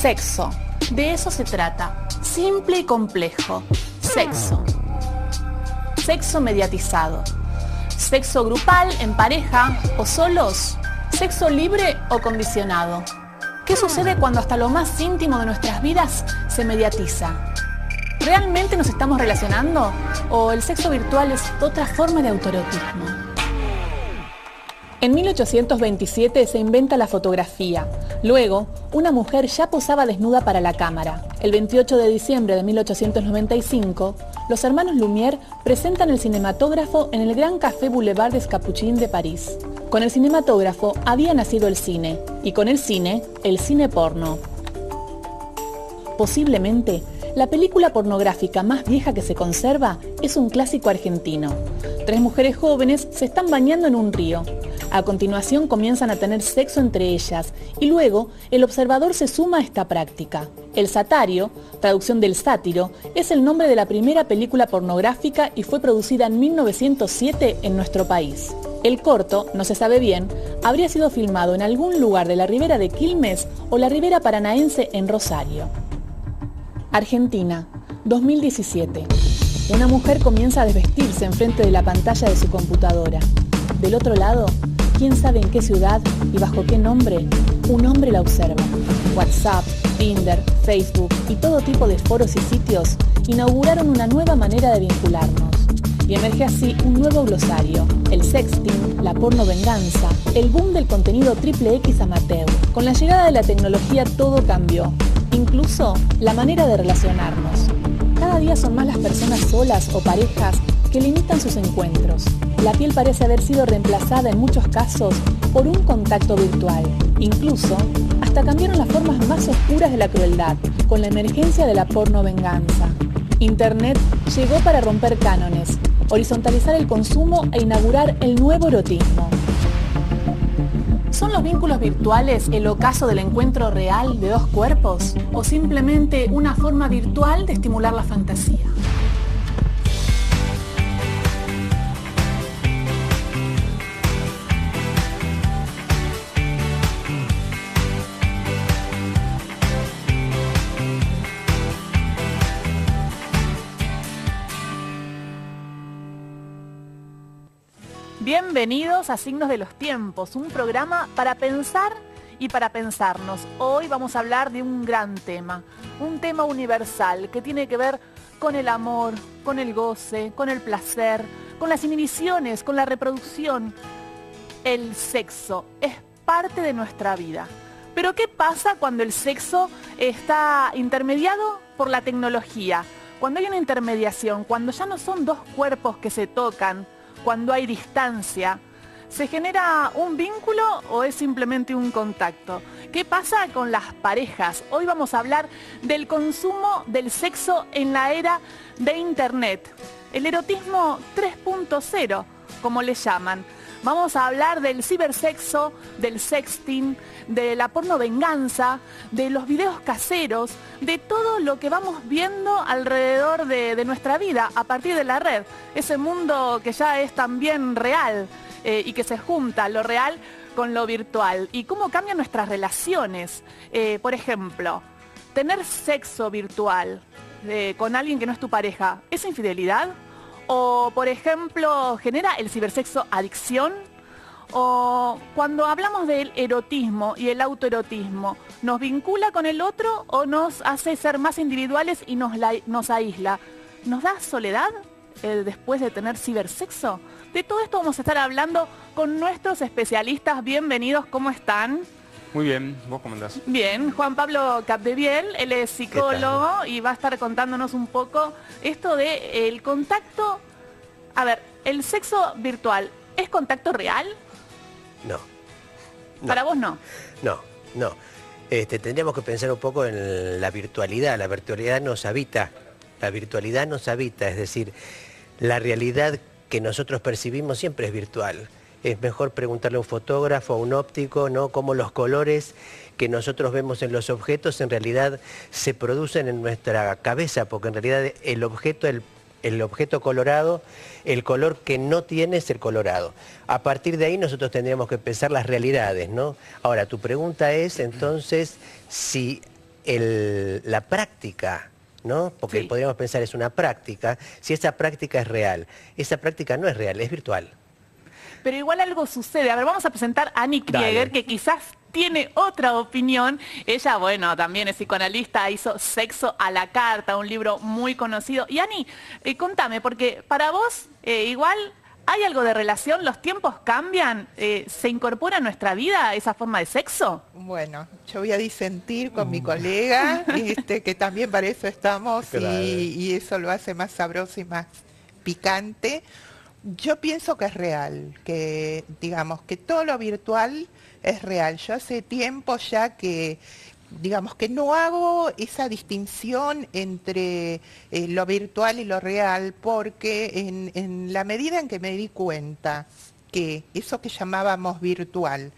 Sexo. De eso se trata. Simple y complejo. Sexo. Sexo mediatizado. Sexo grupal, en pareja o solos. Sexo libre o condicionado. ¿Qué sucede cuando hasta lo más íntimo de nuestras vidas se mediatiza? ¿Realmente nos estamos relacionando? ¿O el sexo virtual es otra forma de autoerotismo? En 1827 se inventa la fotografía. Luego, una mujer ya posaba desnuda para la cámara. El 28 de diciembre de 1895, los hermanos Lumière presentan el cinematógrafo en el Gran Café Boulevard des Capucines de París. Con el cinematógrafo había nacido el cine, y con el cine porno. Posiblemente, la película pornográfica más vieja que se conserva es un clásico argentino. 3 mujeres jóvenes se están bañando en un río. A continuación comienzan a tener sexo entre ellas y luego el observador se suma a esta práctica. El Satario, traducción del sátiro, es el nombre de la primera película pornográfica y fue producida en 1907 en nuestro país. El corto, no se sabe bien, habría sido filmado en algún lugar de la ribera de Quilmes o la ribera paranaense en Rosario. Argentina, 2017. Una mujer comienza a desvestirse enfrente de la pantalla de su computadora. Del otro lado, quién sabe en qué ciudad y bajo qué nombre, un hombre la observa. WhatsApp, Tinder, Facebook y todo tipo de foros y sitios inauguraron una nueva manera de vincularnos. Y emerge así un nuevo glosario, el sexting, la pornovenganza, el boom del contenido XXX amateur. Con la llegada de la tecnología todo cambió, incluso la manera de relacionarnos. Cada día son más las personas solas o parejas que limitan sus encuentros. La piel parece haber sido reemplazada en muchos casos por un contacto virtual. Incluso, hasta cambiaron las formas más oscuras de la crueldad, con la emergencia de la pornovenganza. Internet llegó para romper cánones, horizontalizar el consumo e inaugurar el nuevo erotismo. ¿Son los vínculos virtuales el ocaso del encuentro real de 2 cuerpos? ¿O simplemente una forma virtual de estimular la fantasía? Bienvenidos a Signos de los Tiempos, un programa para pensar y para pensarnos. Hoy vamos a hablar de un gran tema, un tema universal que tiene que ver con el amor, con el goce, con el placer, con las inhibiciones, con la reproducción. El sexo es parte de nuestra vida. Pero ¿qué pasa cuando el sexo está intermediado por la tecnología? Cuando hay una intermediación, cuando ya no son 2 cuerpos que se tocan, cuando hay distancia, ¿se genera un vínculo o es simplemente un contacto? ¿Qué pasa con las parejas? Hoy vamos a hablar del consumo del sexo en la era de Internet. El erotismo 3.0, como le llaman. Vamos a hablar del cibersexo, del sexting, de la pornovenganza, de los videos caseros, de todo lo que vamos viendo alrededor de nuestra vida a partir de la red. Ese mundo que ya es también real y que se junta lo real con lo virtual. Y cómo cambian nuestras relaciones. Por ejemplo, tener sexo virtual con alguien que no es tu pareja, ¿es infidelidad? O, por ejemplo, ¿genera el cibersexo adicción? O cuando hablamos del erotismo y el autoerotismo, ¿nos vincula con el otro o nos hace ser más individuales y nos aísla? ¿Nos da soledad después de tener cibersexo? De todo esto vamos a estar hablando con nuestros especialistas. Bienvenidos, ¿cómo están? Muy bien, ¿vos cómo andás? Bien, Juan Pablo Capdeviel, él es psicólogo y va a estar contándonos un poco esto de el contacto. A ver, ¿el sexo virtual es contacto real? No. ¿Para vos no? No. Tendríamos que pensar un poco en la virtualidad. La virtualidad nos habita. Es decir, la realidad que nosotros percibimos siempre es virtual. Es mejor preguntarle a un fotógrafo, a un óptico, ¿no? Cómo los colores que nosotros vemos en los objetos en realidad se producen en nuestra cabeza, porque en realidad el objeto colorado, el color que no tiene es el colorado. A partir de ahí nosotros tendríamos que pensar las realidades, ¿no? Ahora, tu pregunta es entonces si la práctica, ¿no? Porque Sí. podríamos pensar es una práctica, si esa práctica es real. Esa práctica no es real, es virtual. Pero igual algo sucede. A ver, vamos a presentar a Annie Krieger, Dale. que quizás tiene otra opinión. Ella, bueno, también es psicoanalista, hizo Sexo a la Carta, un libro muy conocido. Y Annie, contame, porque para vos igual hay algo de relación, los tiempos cambian, ¿se incorpora a nuestra vida esa forma de sexo? Bueno, yo voy a disentir con mi colega, que también para eso estamos Claro. y eso lo hace más sabroso y más picante. Yo pienso que es real, que digamos que todo lo virtual es real. Yo hace tiempo ya que, digamos que no hago esa distinción entre lo virtual y lo real, porque en la medida en que me di cuenta que eso que llamábamos virtual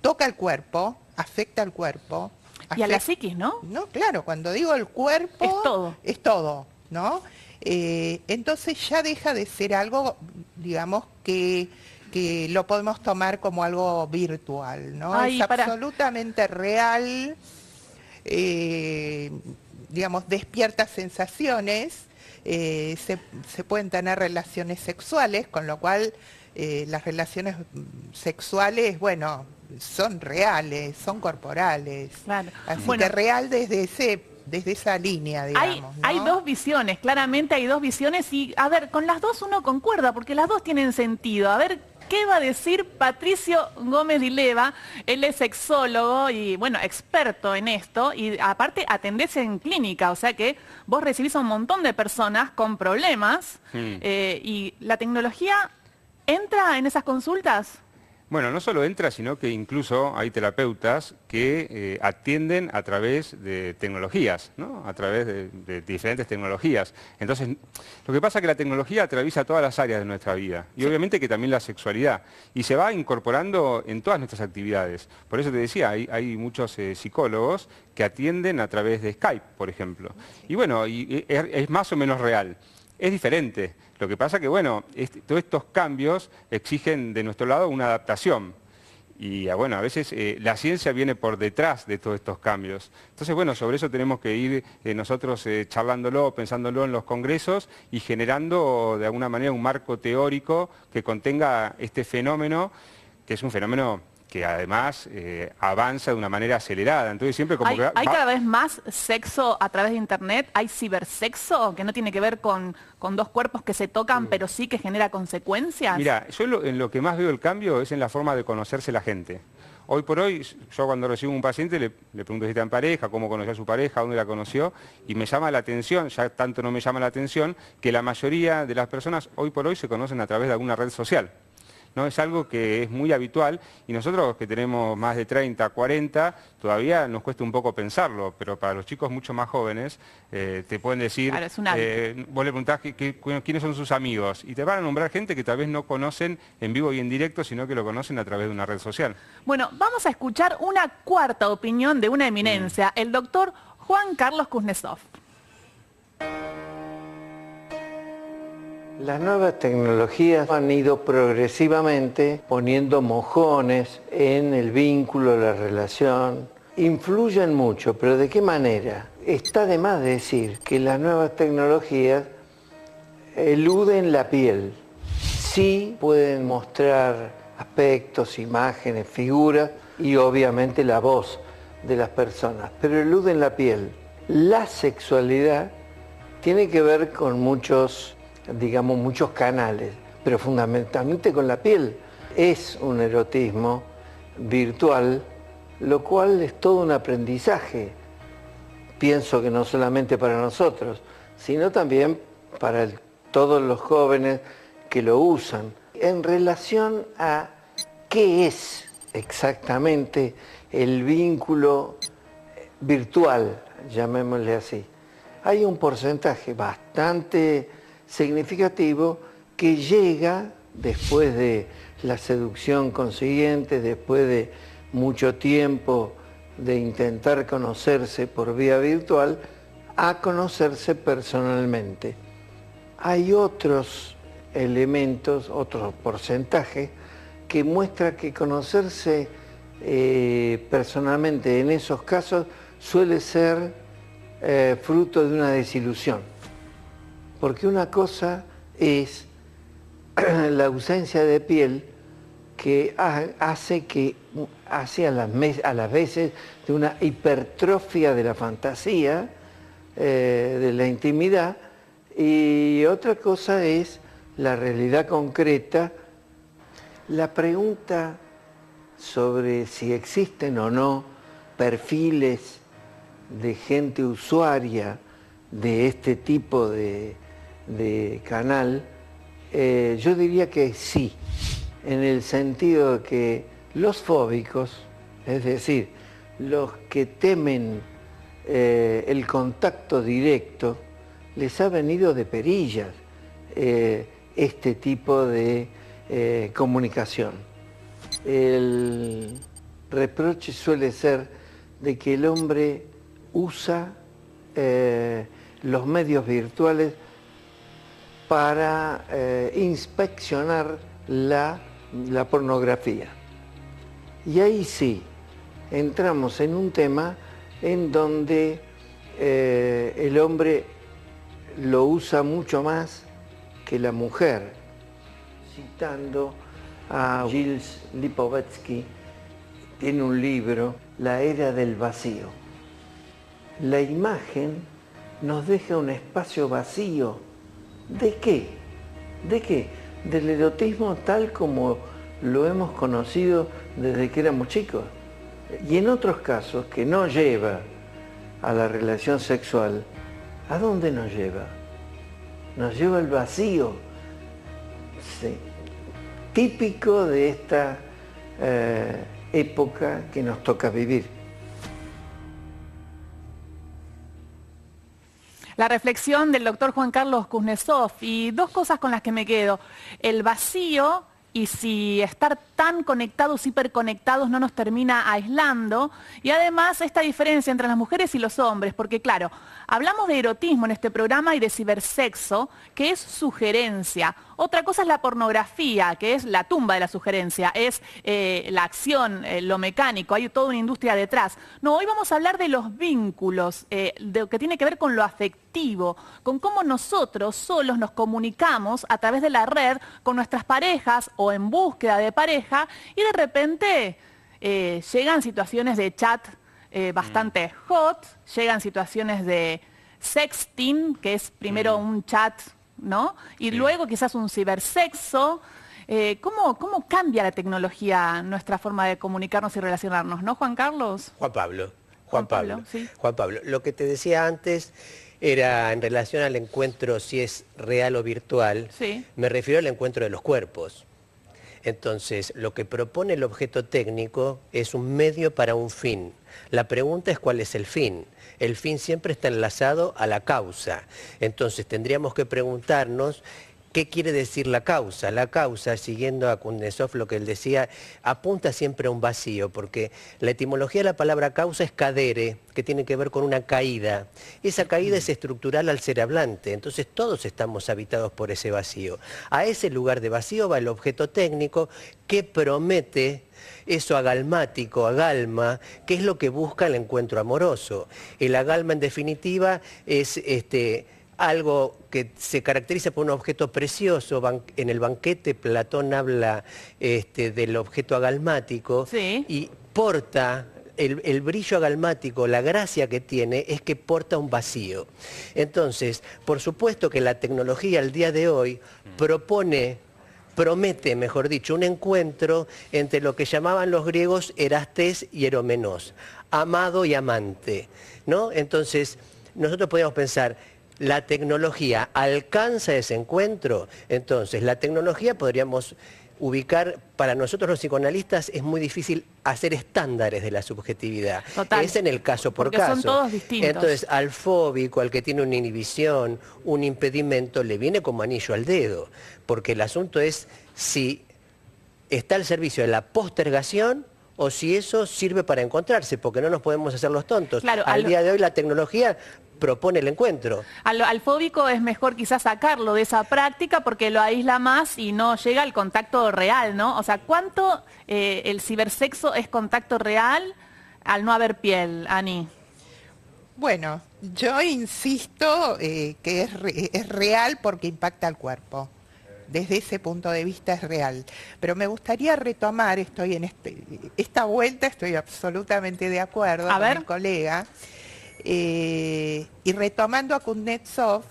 toca el cuerpo, afecta al cuerpo. Y a la afecta- psiquis, ¿no? No, claro, cuando digo el cuerpo... Es todo. Es todo, ¿no? Entonces ya deja de ser algo, digamos, que lo podemos tomar como algo virtual, ¿no? Ay, Es para- absolutamente real, digamos, despierta sensaciones, se pueden tener relaciones sexuales, con lo cual las relaciones sexuales, bueno, son reales, son corporales. Claro. Así Bueno. que real desde esa línea, digamos, ¿no? Hay dos visiones, claramente hay dos visiones y, a ver, con las dos uno concuerda, porque las dos tienen sentido. A ver, ¿qué va a decir Patricio Gómez Dileva? Él es sexólogo y, bueno, experto en esto y aparte atendés en clínica, o sea que vos recibís a un montón de personas con problemas y la tecnología entra en esas consultas. Bueno, no solo entra, sino que incluso hay terapeutas que atienden a través de tecnologías, ¿no? A través de diferentes tecnologías. Entonces, lo que pasa es que la tecnología atraviesa todas las áreas de nuestra vida y obviamente que también la sexualidad y se va incorporando en todas nuestras actividades. Por eso te decía, hay muchos psicólogos que atienden a través de Skype, por ejemplo. Y bueno, es más o menos real. Es diferente. Lo que pasa que, bueno, todos estos cambios exigen de nuestro lado una adaptación. Y bueno, a veces la ciencia viene por detrás de todos estos cambios. Entonces, bueno, sobre eso tenemos que ir nosotros charlándolo, pensándolo en los congresos y generando de alguna manera un marco teórico que contenga este fenómeno, que es un fenómeno que además avanza de una manera acelerada. Entonces siempre como que Hay cada vez más sexo a través de internet, hay cibersexo que no tiene que ver con dos cuerpos que se tocan, pero sí que genera consecuencias. Mira, yo en lo que más veo el cambio es en la forma de conocerse la gente. Hoy por hoy, yo cuando recibo un paciente le pregunto si está en pareja, cómo conoció a su pareja, dónde la conoció, y me llama la atención, ya tanto no me llama la atención, que la mayoría de las personas hoy por hoy se conocen a través de alguna red social. ¿No? Es algo que es muy habitual y nosotros que tenemos más de 30, 40, todavía nos cuesta un poco pensarlo, pero para los chicos mucho más jóvenes te pueden decir, Claro, es un hábito. vos le preguntás quiénes son sus amigos y te van a nombrar gente que tal vez no conocen en vivo y en directo, sino que lo conocen a través de una red social. Bueno, vamos a escuchar una cuarta opinión de una eminencia, el doctor Juan Carlos Kuznetsov. Las nuevas tecnologías han ido progresivamente poniendo mojones en el vínculo, la relación. Influyen mucho, pero ¿de qué manera? Está de más decir que las nuevas tecnologías eluden la piel. Sí pueden mostrar aspectos, imágenes, figuras y obviamente la voz de las personas, pero eluden la piel. La sexualidad tiene que ver con muchos canales, pero fundamentalmente con la piel. Es un erotismo virtual, lo cual es todo un aprendizaje. Pienso que no solamente para nosotros, sino también para todos los jóvenes que lo usan. En relación a qué es exactamente el vínculo virtual, llamémosle así, hay un porcentaje bastante significativo que llega después de la seducción consiguiente, después de mucho tiempo de intentar conocerse por vía virtual, a conocerse personalmente. Hay otros elementos, otro porcentaje, que muestra que conocerse personalmente en esos casos suele ser fruto de una desilusión. Porque una cosa es la ausencia de piel que hace a las veces de una hipertrofia de la fantasía, de la intimidad, y otra cosa es la realidad concreta. La pregunta sobre si existen o no perfiles de gente usuaria de este tipo de canal, yo diría que sí, en el sentido de que los fóbicos, es decir, los que temen el contacto directo, les ha venido de perillas este tipo de comunicación. El reproche suele ser de que el hombre usa los medios virtuales para inspeccionar la pornografía. Y ahí sí, entramos en un tema en donde el hombre lo usa mucho más que la mujer. Citando a Gilles Lipovetsky, tiene un libro, La Era del Vacío. La imagen nos deja un espacio vacío. ¿De qué? ¿De qué? Del erotismo tal como lo hemos conocido desde que éramos chicos. Y en otros casos que no lleva a la relación sexual, ¿a dónde nos lleva? Nos lleva al vacío. Sí. Típico de esta época que nos toca vivir. La reflexión del doctor Juan Carlos Kuznetsov, y dos cosas con las que me quedo. El vacío, y si estar tan conectados, hiperconectados, no nos termina aislando. Y además esta diferencia entre las mujeres y los hombres, porque claro, hablamos de erotismo en este programa y de cibersexo, que es sugerencia. Otra cosa es la pornografía, que es la tumba de la sugerencia, es la acción, lo mecánico, hay toda una industria detrás. No, hoy vamos a hablar de los vínculos, de lo que tiene que ver con lo afectivo, con cómo nosotros solos nos comunicamos a través de la red con nuestras parejas o en búsqueda de pareja, y de repente llegan situaciones de chat bastante hot, llegan situaciones de sexting, que es primero un chat, ¿no? Y luego quizás un cibersexo. ¿Cómo cambia la tecnología nuestra forma de comunicarnos y relacionarnos, ¿no, Juan Carlos? Juan Pablo, Sí. Juan Pablo, lo que te decía antes era en relación al encuentro, si es real o virtual, Sí. me refiero al encuentro de los cuerpos. Entonces, lo que propone el objeto técnico es un medio para un fin. La pregunta es cuál es el fin. El fin siempre está enlazado a la causa. Entonces, tendríamos que preguntarnos qué quiere decir la causa. La causa, siguiendo a Kuznetsov lo que él decía, apunta siempre a un vacío, porque la etimología de la palabra causa es cadere, que tiene que ver con una caída. Esa caída es estructural al ser hablante, entonces todos estamos habitados por ese vacío. A ese lugar de vacío va el objeto técnico que promete eso agalmático, agalma, que es lo que busca el encuentro amoroso. El agalma, en definitiva, es algo que se caracteriza por un objeto precioso. En el banquete Platón habla del objeto agalmático, Sí. y porta, el brillo agalmático, la gracia que tiene es que porta un vacío. Entonces, por supuesto que la tecnología al día de hoy promete, mejor dicho, un encuentro entre lo que llamaban los griegos erastés y eromenos, amado y amante, ¿no? Entonces, nosotros podríamos pensar, ¿la tecnología alcanza ese encuentro? Entonces, la tecnología podríamos ubicar, para nosotros los psicoanalistas es muy difícil hacer estándares de la subjetividad. Total. Es en el caso por Porque caso. son todos distintos. Entonces, al fóbico, al que tiene una inhibición, un impedimento, le viene como anillo al dedo, porque el asunto es si está al servicio de la postergación o si eso sirve para encontrarse, porque no nos podemos hacer los tontos. Claro, al día de hoy la tecnología propone el encuentro. Al fóbico es mejor quizás sacarlo de esa práctica porque lo aísla más y no llega al contacto real, ¿no? O sea, ¿cuánto el cibersexo es contacto real al no haber piel, Ani? Bueno, yo insisto que es real porque impacta al cuerpo. Desde ese punto de vista es real. Pero me gustaría retomar, estoy en esta vuelta, estoy absolutamente de acuerdo con el colega. Y retomando a Kuznetsov,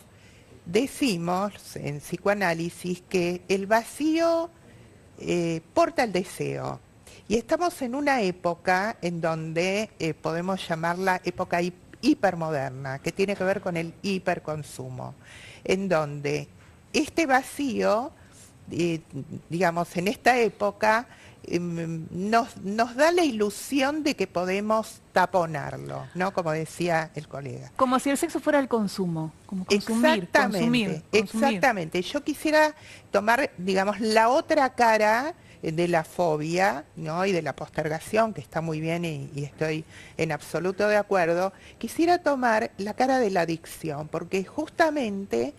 decimos en psicoanálisis que el vacío porta el deseo. Y estamos en una época en donde podemos llamarla época hipermoderna, que tiene que ver con el hiperconsumo, en donde este vacío, digamos, en esta época, nos da la ilusión de que podemos taponarlo, ¿no? Como decía el colega. Como si el sexo fuera el consumo, como consumir, consumir. Exactamente. Yo quisiera tomar, digamos, la otra cara de la fobia, ¿no? Y de la postergación, que está muy bien y estoy en absoluto de acuerdo. Quisiera tomar la cara de la adicción, porque justamente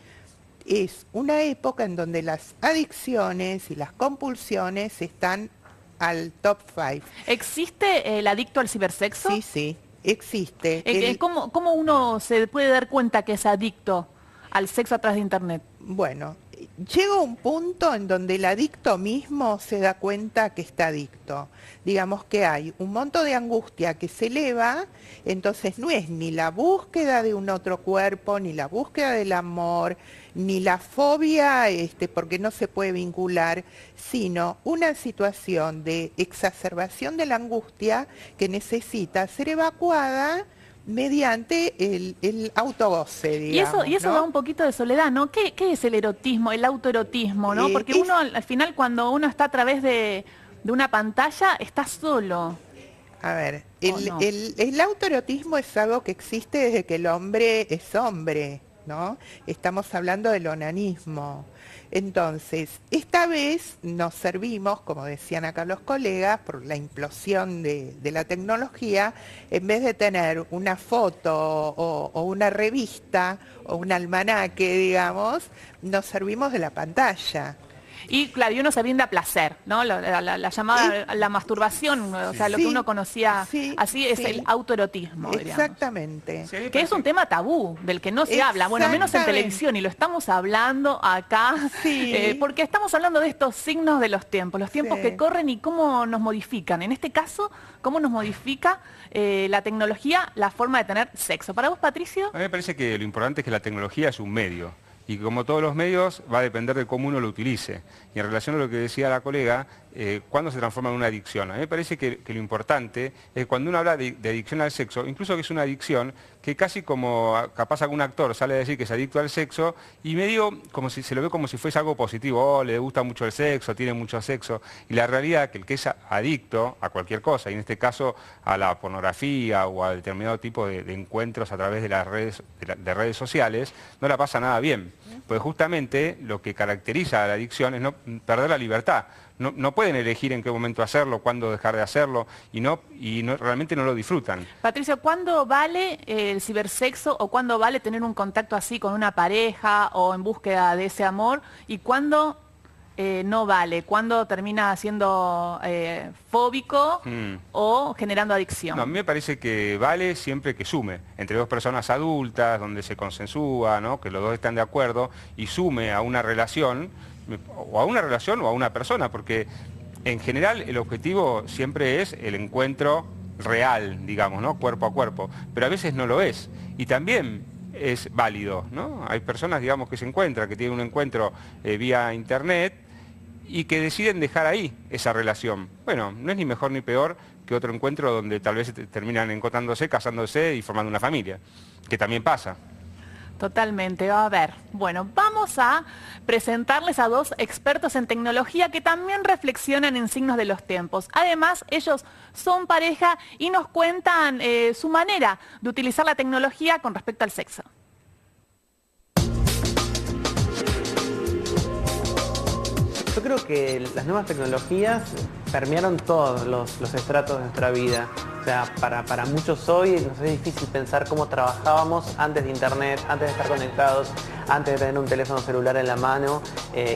es una época en donde las adicciones y las compulsiones están al top 5. ¿Existe el adicto al cibersexo? Sí, sí, existe. ¿Cómo uno se puede dar cuenta que es adicto al sexo a través de Internet? Bueno, llega un punto en donde el adicto mismo se da cuenta que está adicto. Digamos que hay un monto de angustia que se eleva, entonces no es ni la búsqueda de un otro cuerpo, ni la búsqueda del amor, ni la fobia, porque no se puede vincular, sino una situación de exacerbación de la angustia que necesita ser evacuada mediante el autogoce, digamos. Y eso ¿no? da un poquito de soledad, ¿no? ¿Qué es el erotismo, el autoerotismo, ¿no? Porque uno, al final, cuando uno está a través de una pantalla, está solo. A ver, el autoerotismo es algo que existe desde que el hombre es hombre, ¿no? Estamos hablando del onanismo. Entonces, esta vez nos servimos, como decían acá los colegas, por la implosión de la tecnología, en vez de tener una foto o una revista o un almanaque, digamos, nos servimos de la pantalla. Y claro, y uno se brinda placer, ¿no? La llamada, la masturbación, o sea, lo que uno conocía así es el autoerotismo, exactamente. Digamos. Que es un tema tabú, del que no se habla, bueno, menos en televisión, y lo estamos hablando acá, porque estamos hablando de estos signos de los tiempos que corren y cómo nos modifican. En este caso, cómo nos modifica la tecnología, la forma de tener sexo. ¿Para vos, Patricio? A mí me parece que lo importante es que la tecnología es un medio. Y como todos los medios, va a depender de cómo uno lo utilice. Y en relación a lo que decía la colega, ¿cuándo se transforma en una adicción? A mí me parece que lo importante es cuando uno habla de adicción al sexo, incluso que es una adicción, que casi como capaz algún actor sale a decir que es adicto al sexo, y medio como si se lo ve como si fuese algo positivo, le gusta mucho el sexo, tiene mucho sexo, y la realidad es que el que es adicto a cualquier cosa, y en este caso a la pornografía o a determinado tipo de encuentros a través de las redes sociales, no la pasa nada bien. Pues justamente lo que caracteriza a la adicción es no perder la libertad. No pueden elegir en qué momento hacerlo, cuándo dejar de hacerlo, realmente no lo disfrutan. Patricio, ¿cuándo vale el cibersexo o cuándo vale tener un contacto así con una pareja o en búsqueda de ese amor? ¿Y cuándo no vale? ¿Cuándo termina siendo fóbico o generando adicción? No, a mí me parece que vale siempre que sume, entre dos personas adultas, donde se consensúa, ¿no? Que los dos están de acuerdo y sume a una relación, o a una persona, porque en general el objetivo siempre es el encuentro real, digamos, ¿no? Cuerpo a cuerpo, pero a veces no lo es, y también es válido, ¿no? Hay personas, digamos, que se encuentran, que tienen un encuentro vía internet y que deciden dejar ahí esa relación. Bueno, no es ni mejor ni peor que otro encuentro donde tal vez terminan encontrándose, casándose y formando una familia, que también pasa. Totalmente. A ver, bueno, vamos a presentarles a dos expertos en tecnología que también reflexionan en signos de los tiempos. Además, ellos son pareja y nos cuentan su manera de utilizar la tecnología con respecto al sexo. Yo creo que las nuevas tecnologías permearon todos los estratos de nuestra vida. O sea, para muchos hoy nos es difícil pensar cómo trabajábamos antes de internet, antes de estar conectados, antes de tener un teléfono celular en la mano,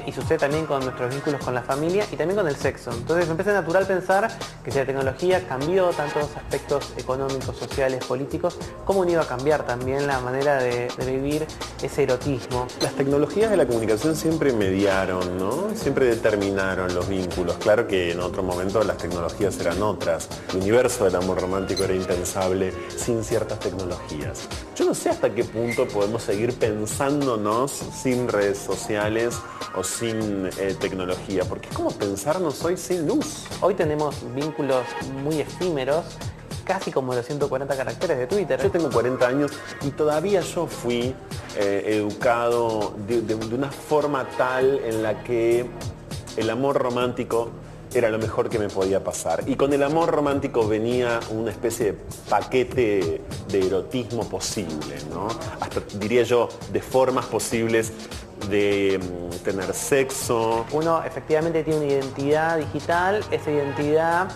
y sucede también con nuestros vínculos con la familia y también con el sexo. Entonces me parece natural pensar que si la tecnología cambió tantos aspectos económicos, sociales, políticos, ¿cómo no iba a cambiar también la manera de vivir ese erotismo? Las tecnologías de la comunicación siempre mediaron, ¿no? Siempre determinaron los vínculos. Claro que en otro momento las tecnologías eran otras. El universo del amor romántico era impensable sin ciertas tecnologías. Yo no sé hasta qué punto podemos seguir pensándonos sin redes sociales o sin tecnología, porque es como pensarnos hoy sin luz. Hoy tenemos vínculos muy efímeros, casi como los 140 caracteres de Twitter. Yo tengo 40 años y todavía yo fui educado de una forma tal en la que el amor romántico era lo mejor que me podía pasar. Y con el amor romántico venía una especie de paquete de erotismo posible, ¿no? Hasta diría yo, de formas posibles de tener sexo. Uno efectivamente tiene una identidad digital, esa identidad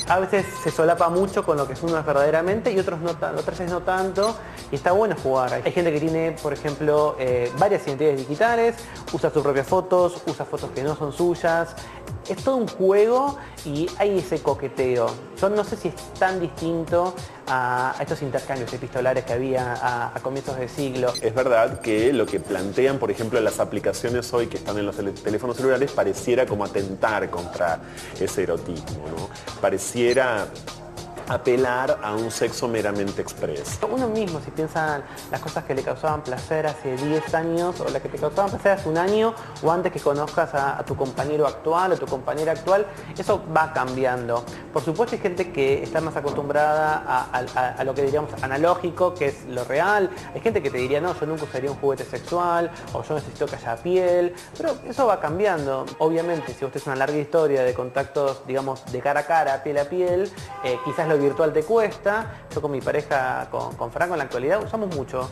a veces se solapa mucho con lo que uno es verdaderamente y otras veces no tanto, y está bueno jugar. Hay gente que tiene, por ejemplo, varias identidades digitales, usa sus propias fotos, usa fotos que no son suyas. Es todo un juego y hay ese coqueteo. Yo no sé si es tan distinto a estos intercambios epistolares que había a comienzos de siglo. Es verdad que lo que plantean, por ejemplo, las aplicaciones hoy que están en los teléfonos celulares pareciera como atentar contra ese erotismo, ¿no? Pareciera apelar a un sexo meramente express. Uno mismo, si piensa las cosas que le causaban placer hace 10 años o las que te causaban placer hace un año o antes que conozcas a tu compañero actual o tu compañera actual, eso va cambiando. Por supuesto hay gente que está más acostumbrada a lo que diríamos analógico, que es lo real. Hay gente que te diría, no, yo nunca usaría un juguete sexual o yo necesito que haya piel, pero eso va cambiando. Obviamente, si usted es una larga historia de contactos, digamos, de cara a cara, piel a piel, quizás lo virtual te cuesta. Yo con mi pareja, con Franco en la actualidad, usamos mucho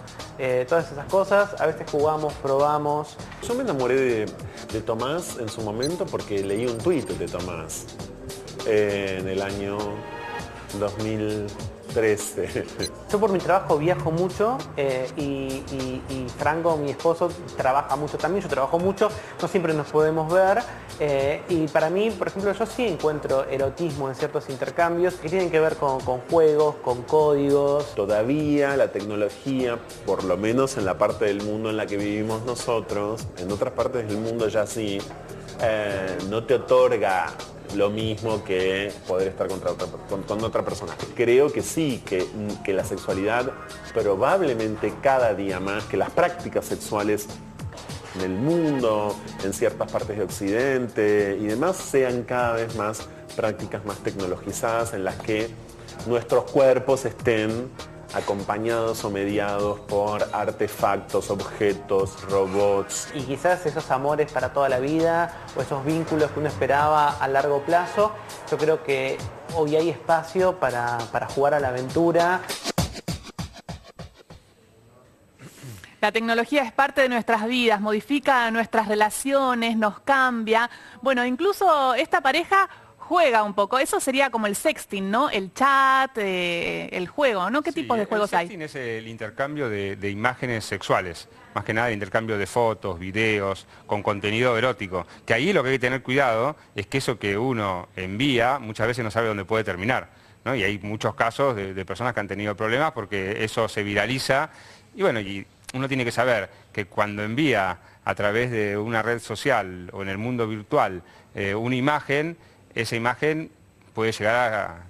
todas esas cosas. A veces jugamos, probamos. Yo me enamoré de Tomás en su momento porque leí un tuit de Tomás en el año 2013. Yo por mi trabajo viajo mucho y Franco, mi esposo, trabaja mucho también. Yo trabajo mucho, no siempre nos podemos ver. Y para mí, por ejemplo, yo sí encuentro erotismo en ciertos intercambios que tienen que ver con juegos, con códigos. Todavía la tecnología, por lo menos en la parte del mundo en la que vivimos nosotros, en otras partes del mundo ya sí, no te otorga lo mismo que poder estar con otra persona. Creo que sí, que la sexualidad probablemente cada día más, que las prácticas sexuales en el mundo, en ciertas partes de Occidente y demás, sean cada vez más prácticas más tecnologizadas en las que nuestros cuerpos estén acompañados o mediados por artefactos, objetos, robots. Y quizás esos amores para toda la vida o esos vínculos que uno esperaba a largo plazo, yo creo que hoy hay espacio para jugar a la aventura. La tecnología es parte de nuestras vidas, modifica nuestras relaciones, nos cambia. Bueno, incluso esta pareja juega un poco. Eso sería como el sexting, ¿no? El chat, el juego, ¿no? ¿Qué tipos de juegos hay? El sexting es el intercambio de imágenes sexuales. Más que nada el intercambio de fotos, videos, con contenido erótico. Que ahí lo que hay que tener cuidado es que eso que uno envía muchas veces no sabe dónde puede terminar, ¿no? Y hay muchos casos de personas que han tenido problemas porque eso se viraliza. Y bueno, uno tiene que saber que cuando envía a través de una red social o en el mundo virtual una imagen, esa imagen puede llegar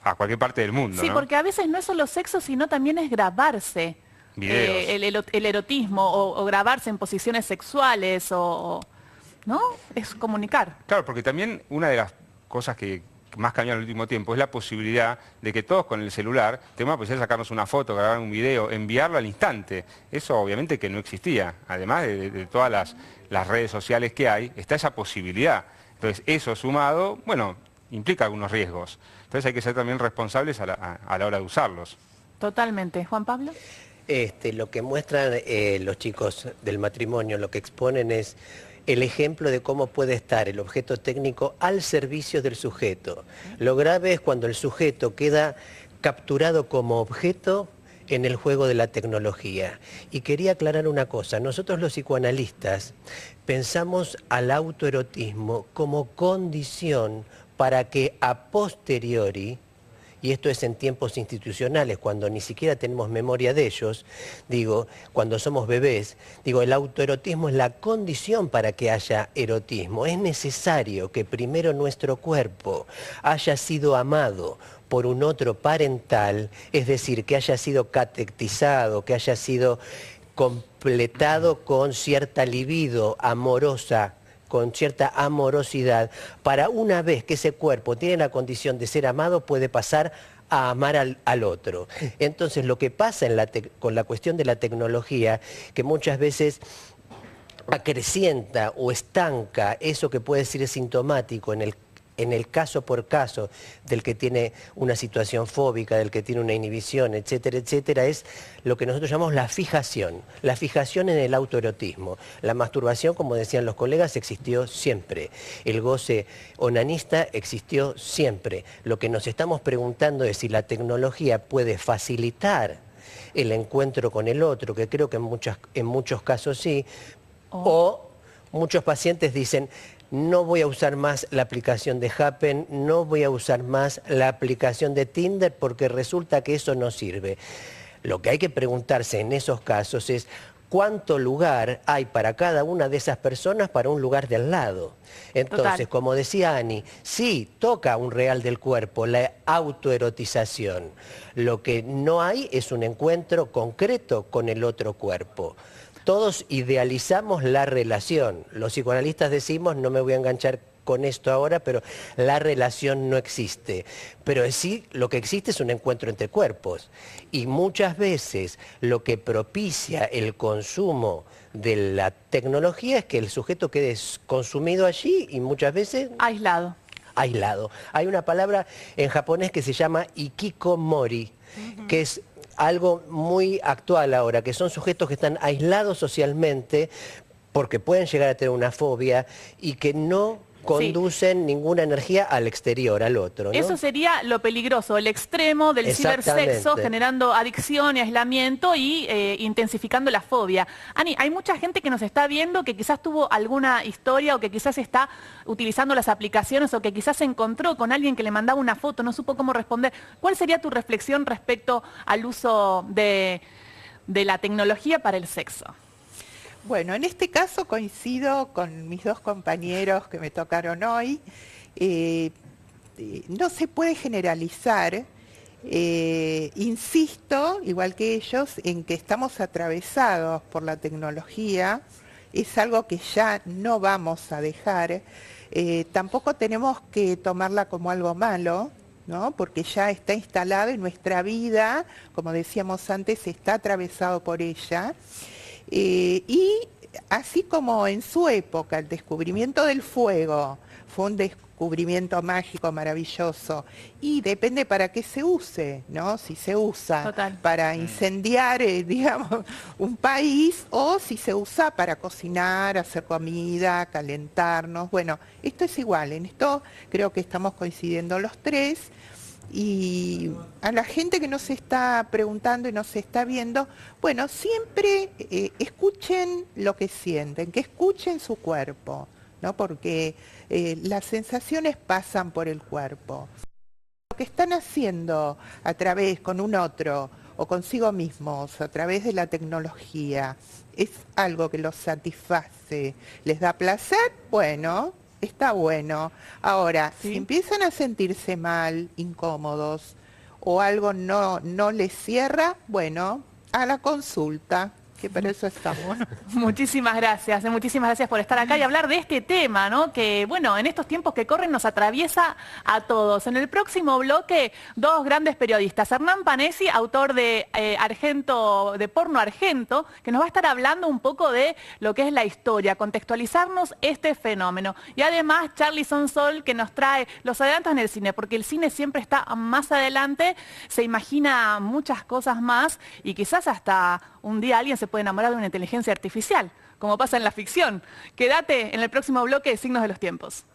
a cualquier parte del mundo. Sí, ¿no? porque a veces no es solo sexo, sino también es grabarse. Videos. El erotismo o grabarse en posiciones sexuales ¿no? Es comunicar. Claro, porque también una de las cosas que más cambió en el último tiempo es la posibilidad de que todos con el celular tenemos la posibilidad de sacarnos una foto, grabar un video, enviarlo al instante. Eso obviamente que no existía. Además de todas las redes sociales que hay, está esa posibilidad. Entonces eso sumado, bueno, implica algunos riesgos. Entonces hay que ser también responsables a la hora de usarlos. Totalmente. Juan Pablo. Lo que muestran los chicos del matrimonio, lo que exponen es el ejemplo de cómo puede estar el objeto técnico al servicio del sujeto. Lo grave es cuando el sujeto queda capturado como objeto en el juego de la tecnología. Y quería aclarar una cosa, nosotros los psicoanalistas pensamos al autoerotismo como condición para que a posteriori, y esto es en tiempos institucionales, cuando ni siquiera tenemos memoria de ellos, digo, cuando somos bebés, digo, el autoerotismo es la condición para que haya erotismo. Es necesario que primero nuestro cuerpo haya sido amado por un otro parental, es decir, que haya sido catequizado, que haya sido completado con cierta libido amorosa, con cierta amorosidad, para una vez que ese cuerpo tiene la condición de ser amado, puede pasar a amar al otro. Entonces, lo que pasa con la cuestión de la tecnología, que muchas veces acrecienta o estanca eso que puede ser sintomático en el caso por caso del que tiene una situación fóbica, del que tiene una inhibición, etcétera, etcétera, es lo que nosotros llamamos la fijación en el autoerotismo. La masturbación, como decían los colegas, existió siempre. El goce onanista existió siempre. Lo que nos estamos preguntando es si la tecnología puede facilitar el encuentro con el otro, que creo que en muchos casos sí, o muchos pacientes dicen: no voy a usar más la aplicación de Happn, no voy a usar más la aplicación de Tinder porque resulta que eso no sirve. Lo que hay que preguntarse en esos casos es cuánto lugar hay para cada una de esas personas para un lugar de al lado. Entonces, Total. como decía Ani, sí, toca un real del cuerpo, la autoerotización. Lo que no hay es un encuentro concreto con el otro cuerpo. Todos idealizamos la relación. Los psicoanalistas decimos, no me voy a enganchar con esto ahora, pero la relación no existe. Pero sí, lo que existe es un encuentro entre cuerpos. Y muchas veces lo que propicia el consumo de la tecnología es que el sujeto quede consumido allí y muchas veces Aislado. aislado. Hay una palabra en japonés que se llama ikikomori, que es algo muy actual ahora, que son sujetos que están aislados socialmente porque pueden llegar a tener una fobia y que no conducen ninguna energía al exterior, al otro, ¿no? Eso sería lo peligroso, el extremo del Exactamente. cibersexo, generando adicción y aislamiento y intensificando la fobia. Ani, hay mucha gente que nos está viendo que quizás tuvo alguna historia o que quizás está utilizando las aplicaciones o que quizás se encontró con alguien que le mandaba una foto, no supo cómo responder. ¿Cuál sería tu reflexión respecto al uso de la tecnología para el sexo? Bueno, en este caso coincido con mis dos compañeros que me tocaron hoy. No se puede generalizar. Insisto, igual que ellos, en que estamos atravesados por la tecnología. Es algo que ya no vamos a dejar. Tampoco tenemos que tomarla como algo malo, ¿no? Porque ya está instalada en nuestra vida, como decíamos antes, está atravesado por ella. Y así como en su época el descubrimiento del fuego fue un descubrimiento mágico, maravilloso, y depende para qué se use, ¿no? Si se usa Total. para incendiar, digamos, un país, o si se usa para cocinar, hacer comida, calentarnos. Bueno, esto es igual, en esto creo que estamos coincidiendo los tres. Y a la gente que nos está preguntando y nos está viendo, bueno, siempre escuchen lo que sienten, que escuchen su cuerpo, ¿no? Porque las sensaciones pasan por el cuerpo. Lo que están haciendo a través con un otro o consigo mismos, a través de la tecnología, es algo que los satisface, les da placer, bueno, está bueno. Ahora, si empiezan a sentirse mal, incómodos, o algo no les cierra, bueno, a la consulta, que para eso estamos. Muchísimas gracias por estar acá y hablar de este tema, ¿no? Que, bueno, en estos tiempos que corren nos atraviesa a todos. En el próximo bloque, dos grandes periodistas. Hernán Panesi, autor de Argento, de Porno Argento, que nos va a estar hablando un poco de lo que es la historia, contextualizarnos este fenómeno. Y además, Charlie Sonsol, que nos trae los adelantos en el cine, porque el cine siempre está más adelante, se imagina muchas cosas más y quizás hasta un día alguien se puede enamorar de una inteligencia artificial. como pasa en la ficción. Quédate en el próximo bloque de Signos de los Tiempos.